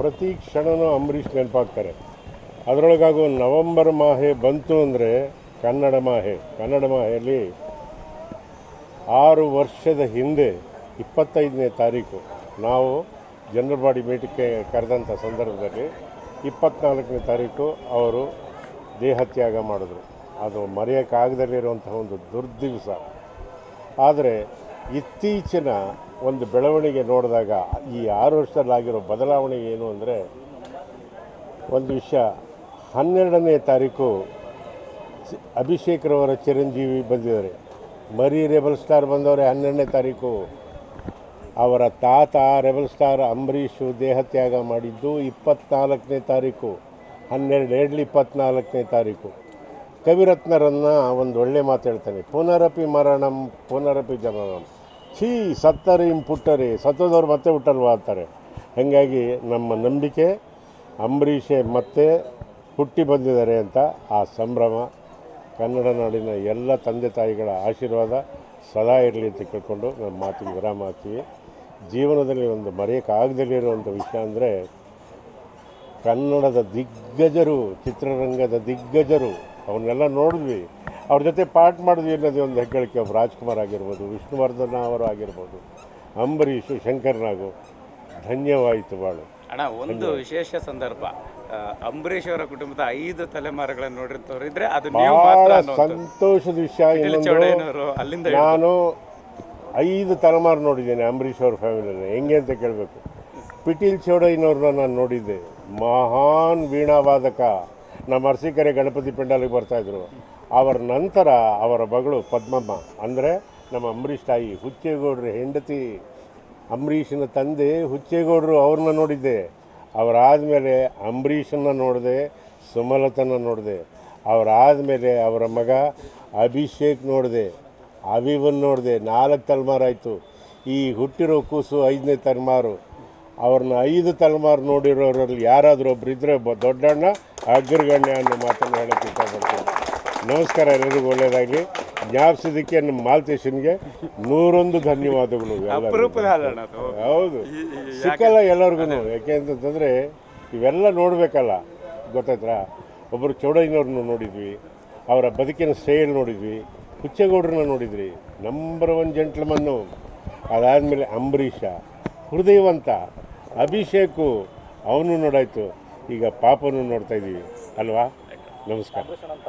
ಪ್ರತಿ ಕ್ಷಣವೂ ಅಂಬರೀಷ್ ನೆನಪಾಗ್ತಾರೆ. ಅದರೊಳಗಾಗೂ ನವಂಬರ್ ಮಾಹೆ ಬಂತು ಅಂದರೆ ಕನ್ನಡ ಮಾಹೆಯಲ್ಲಿ 6 ವರ್ಷದ ಹಿಂದೆ 25ನೇ ತಾರೀಕು ನಾವು ಜನರಲ್ ಬಾಡಿ ಮೀಟಿಂಗ್ಗೆ ಕರೆದಂಥ ಸಂದರ್ಭದಲ್ಲಿ 24ನೇ ತಾರೀಕು ಅವರು ದೇಹತ್ಯಾಗ ಮಾಡಿದ್ರು. ಅದು ಮರೆಯೋಕ್ಕಾಗದಲ್ಲಿರುವಂಥ ಒಂದು ದುರ್ದಿವಸ. ಆದರೆ ಇತ್ತೀಚಿನ ಒಂದು ಬೆಳವಣಿಗೆ ನೋಡಿದಾಗ ಈ 6 ವರ್ಷದಲ್ಲಾಗಿರೋ ಬದಲಾವಣೆ ಏನು ಅಂದರೆ, ಒಂದು ವಿಷಯ, 12ನೇ ತಾರೀಕು ಅಭಿಷೇಕ್ರವರ ಚಿರಂಜೀವಿ ಬಂದಿದ್ದಾರೆ. ಮರಿ ರೆಬಲ್ ಸ್ಟಾರ್ ಬಂದವರೆ 12ನೇ ತಾರೀಕು. ಅವರ ತಾತ ರೆಬಲ್ ಸ್ಟಾರ್ ಅಂಬರೀಷು ದೇಹತ್ಯಾಗ ಮಾಡಿದ್ದು 24ನೇ ತಾರೀಕು. 12/24ನೇ ತಾರೀಕು. ಕವಿರತ್ನರನ್ನು ಒಂದು ಒಳ್ಳೆ ಮಾತು ಹೇಳ್ತಾನೆ, ಪುನರಪಿ ಮರಣಂ ಪುನರಪಿ ಜನನಂ, ಸತ್ತರೆ ಪುಟ್ಟರೆ, ಸತ್ತೋದವ್ರು ಮತ್ತೆ ಹುಟ್ಟಲ್ವಾ ಅಂತಾರೆ. ಹಾಗಾಗಿ ನಮ್ಮ ನಂಬಿಕೆ ಅಂಬರೀಷೆ ಮತ್ತೆ ಹುಟ್ಟಿ ಬಂದಿದ್ದಾರೆ ಅಂತ ಆ ಸಂಭ್ರಮ. ಕನ್ನಡ ನಾಡಿನ ಎಲ್ಲ ತಂದೆ ತಾಯಿಗಳ ಆಶೀರ್ವಾದ ಸದಾ ಇರಲಿ ಅಂತ ಕೇಳ್ಕೊಂಡು ನಮ್ಮ ಮಾತಿಗೆ ವಿರಾಮ ಹಾಕ್ತೀವಿ. ಜೀವನದಲ್ಲಿ ಒಂದು ಮರೆಯೋಕ್ಕಾಗದಲ್ಲಿರುವಂಥ ವಿಷಯ ಅಂದರೆ, ಕನ್ನಡದ ದಿಗ್ಗಜರು, ಚಿತ್ರರಂಗದ ದಿಗ್ಗಜರು, ಅವನ್ನೆಲ್ಲ ನೋಡಿದ್ವಿ, ಅವ್ರ ಜೊತೆ ಪಾಠ ಮಾಡಿದ್ವಿ ಅನ್ನೋದೇ ಒಂದು ಹೆಗ್ಗಳಿಕೆ. ಒಬ್ಬ ರಾಜ್ಕುಮಾರ್ ಆಗಿರ್ಬೋದು, ವಿಷ್ಣುವರ್ಧನ ಅವರು ಆಗಿರ್ಬೋದು, ಅಂಬರೀಷು, ಶಂಕರ್ನಾಗು. ಧನ್ಯವಾಯಿತು ಭಾಳ ಅಣ್ಣ. ಒಂದು ವಿಶೇಷ ಸಂದರ್ಭ, ಅಂಬರೀಷ್ ಅವರ ಕುಟುಂಬದ 5 ತಲೆಮಾರುಗಳನ್ನು ನೋಡಿರ್ತವ್ರು ಇದ್ರೆ ಅದು ನೀವು ಮಾತ್ರ. ಸಂತೋಷದ ವಿಷಯ ಅಲ್ಲಿಂದ ನಾನು 5 ತಲೆಮಾರು ನೋಡಿದ್ದೇನೆ ಅಂಬರೀಷ್ ಅವ್ರ ಫ್ಯಾಮಿಲಿಯಲ್ಲಿ. ಹೆಂಗೆ ಅಂತ ಕೇಳಬೇಕು. ಪಿಟೀಲ್ ಚೌಡಯ್ಯನವ್ರನ್ನ ನಾನು ನೋಡಿದ್ದೆ, ಮಹಾನ್ ವೀಣಾವಾದಕ. ನಮ್ಮ ಅರಸೀಕೆರೆ ಗಣಪತಿ ಪೆಂಡಾಲಿಗೆ ಬರ್ತಾಯಿದ್ರು. ಅವರ ನಂತರ ಅವರ ಮಗಳು ಪದ್ಮಮ್ಮ, ಅಂದರೆ ನಮ್ಮ ಅಂಬರೀಷ್ ತಾಯಿ, ಹುಚ್ಚೇಗೌಡ್ರ ಹೆಂಡತಿ, ಅಂಬರೀಷನ ತಂದೆ ಹುಚ್ಚೇಗೌಡರು, ಅವ್ರನ್ನ ನೋಡಿದ್ದೆ. ಅವರಾದಮೇಲೆ ಅಂಬರೀಷನ್ನು ನೋಡಿದೆ, ಸುಮಲತನ ನೋಡಿದೆ. ಅವರಾದಮೇಲೆ ಅವರ ಮಗ ಅಭಿಷೇಕ್ ನೋಡಿದೆ, ಅವಿವನ್ ನೋಡಿದೆ. 4 ತಲೆಮಾರಾಯಿತು. ಈ ಹುಟ್ಟಿರೋ ಕೂಸು 5ನೇ ತಲೆಮಾರು. ಅವ್ರನ್ನ 5 ತಲೆಮಾರು ನೋಡಿರೋರಲ್ಲಿ ಯಾರಾದರೂ ಒಬ್ರು ಇದ್ದರೆ ದೊಡ್ಡಣ್ಣ, ಅಗ್ರಗಣ್ಯ ಅನ್ನೋ ಮಾತನ್ನು ಹೇಳೋಕ್ಕೆ ಇಷ್ಟಪಡ್ತೀನಿ. ನಮಸ್ಕಾರ, ಎಲ್ಲರಿಗೂ ಒಳ್ಳೆಯದಾಗಲಿ. ಜ್ಞಾಪಿಸೋದಕ್ಕೆ ನಮ್ಮ ಮಾಲ್ತೇಶನ್ಗೆ 101 ಧನ್ಯವಾದಗಳು. ಹೌದು, ಸಿಕ್ಕಲ್ಲ ಎಲ್ಲರಿಗೂ. ಯಾಕೆ ಅಂತಂದರೆ ಇವೆಲ್ಲ ನೋಡಬೇಕಲ್ಲ, ಗೊತ್ತಾಯ್ತಾ. ಒಬ್ಬರು ಚೌಡಯ್ಯನವ್ರನ್ನ ನೋಡಿದ್ವಿ, ಅವರ ಬದುಕಿನ ಸ್ಟೈಲ್ ನೋಡಿದ್ವಿ, ಹುಚ್ಚೇಗೌಡ್ರನ್ನ ನೋಡಿದ್ವಿ, ನಂಬರ್ 1 ಜೆಂಟ್ಲ್ಮನ್ನು. ಅದಾದಮೇಲೆ ಅಂಬರೀಷ ಹೃದಯವಂತ, ಅಭಿಷೇಕು ಅವನು ನೋಡಾಯಿತು, ಈಗ ಪಾಪನೂ ನೋಡ್ತಾಯಿದ್ದೀವಿ ಅಲ್ವಾ. ನಮಸ್ಕಾರ.